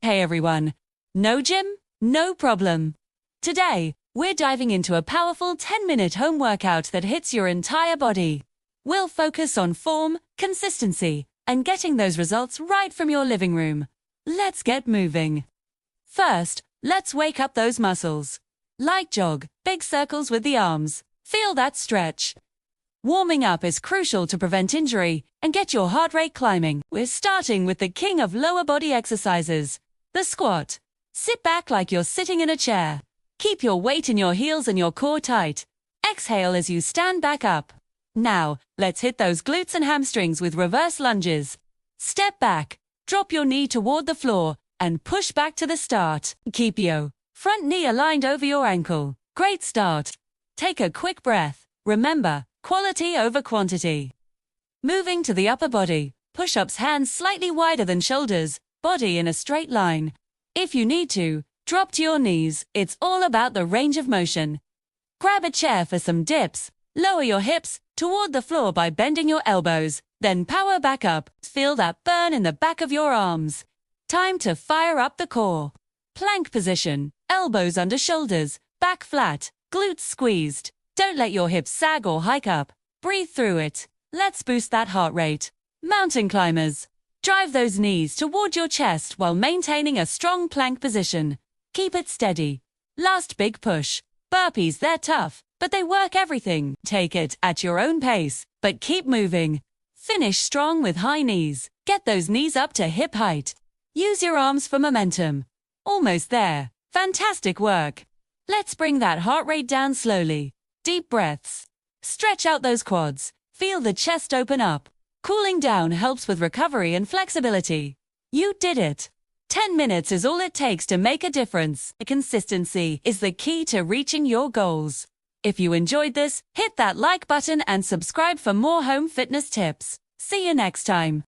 Hey everyone! No gym? No problem. Today, we're diving into a powerful 10-minute home workout that hits your entire body. We'll focus on form, consistency, and getting those results right from your living room. Let's get moving. First, let's wake up those muscles. Light jog, big circles with the arms. Feel that stretch. Warming up is crucial to prevent injury and get your heart rate climbing. We're starting with the king of lower body exercises, the squat. Sit back like you're sitting in a chair. Keep your weight in your heels and your core tight. Exhale as you stand back up. Now, let's hit those glutes and hamstrings with reverse lunges. Step back, drop your knee toward the floor, and push back to the start. Keep your front knee aligned over your ankle. Great start. Take a quick breath. Remember, quality over quantity. Moving to the upper body, push-ups hands slightly wider than shoulders, body in a straight line. If you need to, drop to your knees. It's all about the range of motion. Grab a chair for some dips. Lower your hips toward the floor by bending your elbows, then power back up. Feel that burn in the back of your arms. Time to fire up the core. Plank position, elbows under shoulders, back flat, glutes squeezed. Don't let your hips sag or hike up. Breathe through it. Let's boost that heart rate. Mountain climbers. Drive those knees toward your chest while maintaining a strong plank position. Keep it steady. Last big push. Burpees, they're tough, but they work everything. Take it at your own pace, but keep moving. Finish strong with high knees. Get those knees up to hip height. Use your arms for momentum. Almost there. Fantastic work. Let's bring that heart rate down slowly. Deep breaths. Stretch out those quads. Feel the chest open up. Cooling down helps with recovery and flexibility. You did it. 10 minutes is all it takes to make a difference. Consistency is the key to reaching your goals. If you enjoyed this, hit that like button and subscribe for more home fitness tips. See you next time.